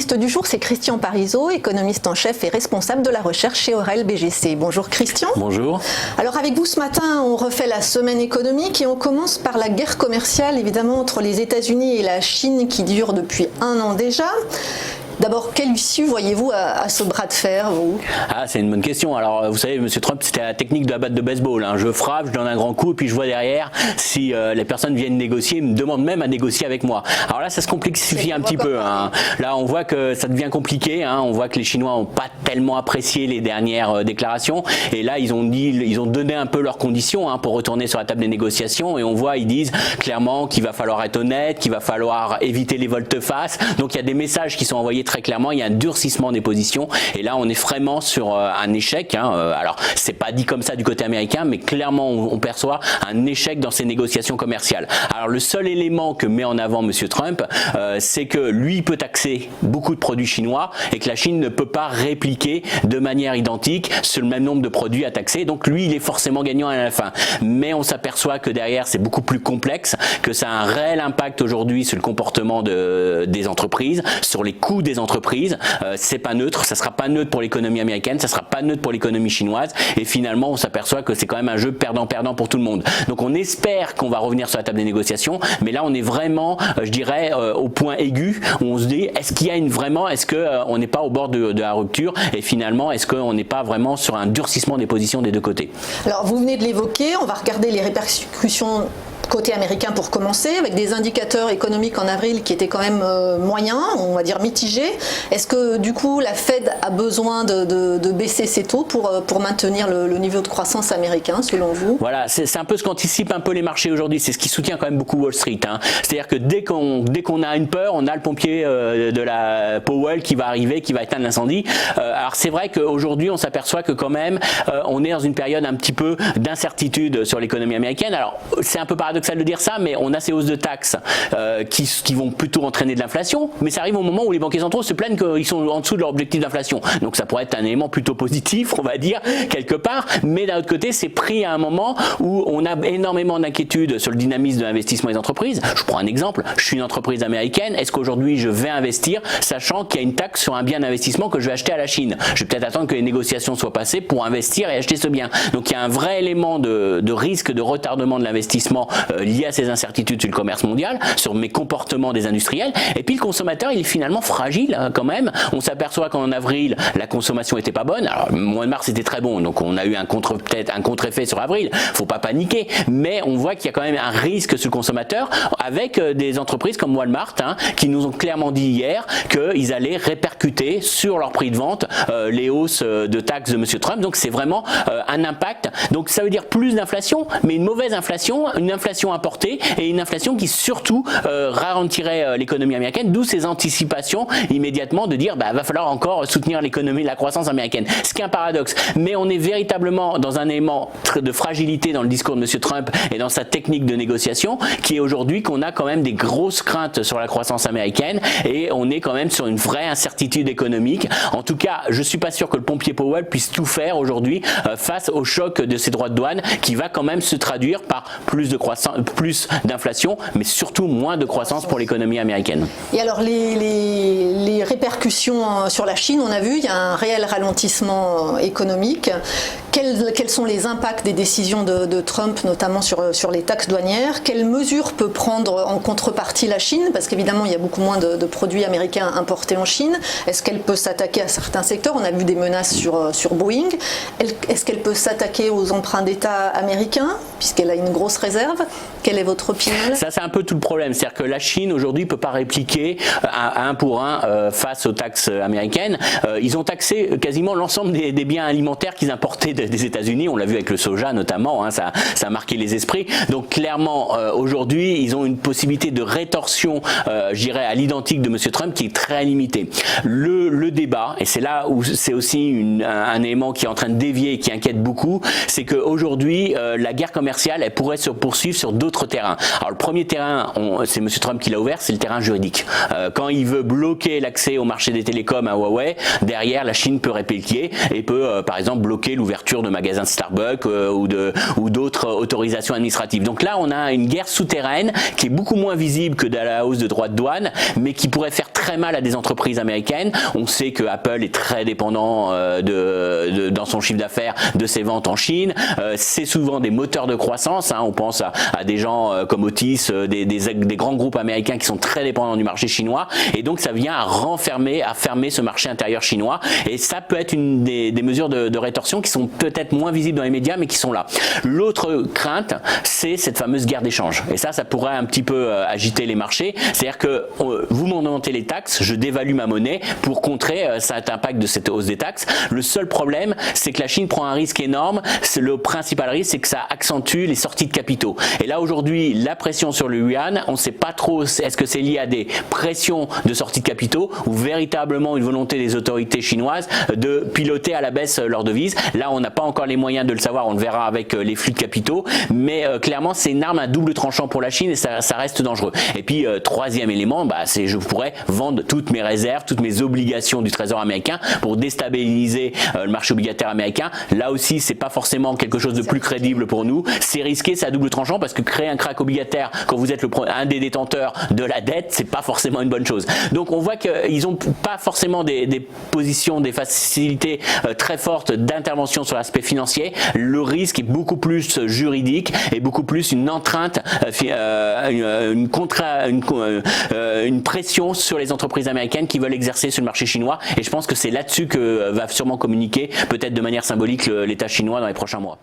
l'économiste du jour, c'est Christian Parizeau, économiste en chef et responsable de la recherche chez Aurel BGC. Bonjour Christian. Bonjour. Alors avec vous ce matin, on refait la semaine économique et on commence par la guerre commerciale, évidemment, entre les États-Unis et la Chine qui dure depuis 1 an déjà. D'abord, quelle issue voyez-vous à ce bras de fer, vous ? Ah, c'est une bonne question. Alors, vous savez, M. Trump, c'était la technique de la batte de baseball. Hein. Je frappe, je donne un grand coup, et puis je vois derrière si les personnes viennent négocier, me demandent même à négocier avec moi. Alors là, ça se complexifie un petit peu. Hein. Là, on voit que ça devient compliqué. Hein. On voit que les Chinois n'ont pas tellement apprécié les dernières déclarations. Et là, ils ont donné un peu leurs conditions pour retourner sur la table des négociations. Et on voit, ils disent clairement qu'il va falloir être honnête, qu'il va falloir éviter les volte-face. Donc, il y a des messages qui sont envoyés très clairement, il y a un durcissement des positions et là on est vraiment sur un échec. Alors c'est pas dit comme ça du côté américain, mais clairement on perçoit un échec dans ces négociations commerciales. Alors le seul élément que met en avant M. Trump, c'est que lui peut taxer beaucoup de produits chinois et que la Chine ne peut pas répliquer de manière identique sur le même nombre de produits à taxer. Donc lui il est forcément gagnant à la fin. Mais on s'aperçoit que derrière c'est beaucoup plus complexe, que ça a un réel impact aujourd'hui sur le comportement des entreprises, sur les coûts des entreprises. C'est pas neutre, ça sera pas neutre pour l'économie américaine, ça sera pas neutre pour l'économie chinoise et finalement on s'aperçoit que c'est quand même un jeu perdant-perdant pour tout le monde. Donc on espère qu'on va revenir sur la table des négociations, mais là on est vraiment, je dirais, au point aigu où on se dit est-ce qu'il y a est-ce qu'on n'est pas au bord de la rupture et finalement est-ce qu'on n'est pas vraiment sur un durcissement des positions des deux côtés. Alors vous venez de l'évoquer, on va regarder les répercussions côté américain pour commencer, avec des indicateurs économiques en avril qui étaient quand même moyens, on va dire mitigés. Est-ce que du coup la Fed a besoin de baisser ses taux pour maintenir le niveau de croissance américain selon vous ? Voilà, c'est un peu ce qu'anticipent un peu les marchés aujourd'hui, c'est ce qui soutient quand même beaucoup Wall Street. C'est-à-dire que dès qu'on a une peur, on a le pompier de la Powell qui va arriver, qui va éteindre l'incendie. Alors c'est vrai qu'aujourd'hui on s'aperçoit que quand même on est dans une période un petit peu d'incertitude sur l'économie américaine. Alors c'est un peu paradoxal de dire ça, mais on a ces hausses de taxes qui vont plutôt entraîner de l'inflation, mais ça arrive au moment où les banquiers centraux se plaignent qu'ils sont en dessous de leur objectif d'inflation. Donc ça pourrait être un élément plutôt positif, on va dire, quelque part, mais d'un autre côté, c'est pris à un moment où on a énormément d'inquiétudes sur le dynamisme de l'investissement des entreprises. Je prends un exemple, je suis une entreprise américaine, est-ce qu'aujourd'hui je vais investir, sachant qu'il y a une taxe sur un bien d'investissement que je vais acheter à la Chine? Je vais peut-être attendre que les négociations soient passées pour investir et acheter ce bien. Donc il y a un vrai élément de risque de retardement de l'investissement lié à ces incertitudes sur le commerce mondial, sur mes comportements des industriels. Et puis le consommateur, il est finalement fragile quand même. On s'aperçoit qu'en avril, la consommation était pas bonne. Alors le mois de mars était très bon, donc on a eu peut-être un contre-effet sur avril. Faut pas paniquer, mais on voit qu'il y a quand même un risque sur le consommateur avec des entreprises comme Walmart qui nous ont clairement dit hier qu'ils allaient répercuter sur leur prix de vente les hausses de taxes de M. Trump. Donc c'est vraiment un impact. Donc ça veut dire plus d'inflation, mais une mauvaise inflation, une inflation importée et une inflation qui surtout ralentirait l'économie américaine, d'où ces anticipations immédiatement de dire va falloir encore soutenir l'économie, la croissance américaine. Ce qui est un paradoxe, mais on est véritablement dans un élément de fragilité dans le discours de M. Trump et dans sa technique de négociation qui est aujourd'hui qu'on a quand même des grosses craintes sur la croissance américaine et on est quand même sur une vraie incertitude économique. En tout cas, je suis pas sûr que le pompier Powell puisse tout faire aujourd'hui face au choc de ces droits de douane qui va quand même se traduire par plus de croissance, plus d'inflation, mais surtout moins de croissance pour l'économie américaine. Et alors les répercussions sur la Chine, on a vu, il y a un réel ralentissement économique. Quels sont les impacts des décisions de Trump, notamment sur les taxes douanières? Quelles mesures peut prendre en contrepartie la Chine? Parce qu'évidemment, il y a beaucoup moins de produits américains importés en Chine. Est-ce qu'elle peut s'attaquer à certains secteurs? On a vu des menaces sur Boeing. Est-ce qu'elle peut s'attaquer aux emprunts d'État américains, puisqu'elle a une grosse réserve? Quelle est votre opinion? Ça, c'est un peu tout le problème. C'est-à-dire que la Chine, aujourd'hui, ne peut pas répliquer à un pour un face aux taxes américaines. Ils ont taxé quasiment l'ensemble des biens alimentaires qu'ils importaient des États-Unis. On l'a vu avec le soja, notamment. Ça a marqué les esprits. Donc, clairement, aujourd'hui, ils ont une possibilité de rétorsion, je dirais, à l'identique de M. Trump qui est très limitée. Le débat, et c'est là où c'est aussi un élément qui est en train de dévier et qui inquiète beaucoup, c'est qu'aujourd'hui, la guerre commerciale, elle pourrait se poursuivre sur d'autres terrains. Alors le premier terrain, c'est M. Trump qui l'a ouvert, c'est le terrain juridique. Quand il veut bloquer l'accès au marché des télécoms à Huawei, derrière la Chine peut répliquer et peut par exemple bloquer l'ouverture d'ouverture de magasins de Starbucks ou d'autres autorisations administratives. Donc là, on a une guerre souterraine qui est beaucoup moins visible que de la hausse de droits de douane, mais qui pourrait faire très mal à des entreprises américaines. On sait que Apple est très dépendant dans son chiffre d'affaires de ses ventes en Chine. C'est souvent des moteurs de croissance. On pense à des gens comme Otis, des grands groupes américains qui sont très dépendants du marché chinois. Et donc ça vient à fermer ce marché intérieur chinois. Et ça peut être une des mesures de rétorsion qui sont peut-être moins visibles dans les médias, mais qui sont là. L'autre crainte, c'est cette fameuse guerre d'échange. Et ça pourrait un petit peu agiter les marchés. C'est-à-dire que vous m'augmentez les taxes, je dévalue ma monnaie pour contrer cet impact de cette hausse des taxes. Le seul problème, c'est que la Chine prend un risque énorme. Le principal risque, c'est que ça accentue les sorties de capitaux. Et là, aujourd'hui, la pression sur le yuan, on ne sait pas trop, est-ce que c'est lié à des pressions de sortie de capitaux ou véritablement une volonté des autorités chinoises de piloter à la baisse leur devise. Là, on n'a pas encore les moyens de le savoir, on le verra avec les flux de capitaux, mais clairement, c'est une arme à double tranchant pour la Chine et ça reste dangereux. Et puis, troisième élément, c'est je pourrais vendre toutes mes réserves, toutes mes obligations du Trésor américain pour déstabiliser le marché obligataire américain. Là aussi, c'est pas forcément quelque chose de plus crédible pour nous. C'est risqué, c'est à double tranchant parce que créer un crack obligataire quand vous êtes un des détenteurs de la dette, c'est pas forcément une bonne chose. Donc, on voit qu'ils ont pas forcément des positions, des facilités très fortes d'intervention sur l'aspect financier. Le risque est beaucoup plus juridique et beaucoup plus une entrainte, une pression sur les entreprises américaines qui veulent exercer sur le marché chinois. Et je pense que c'est là-dessus que va sûrement communiquer, peut-être de manière symbolique, l'État chinois dans les prochains mois.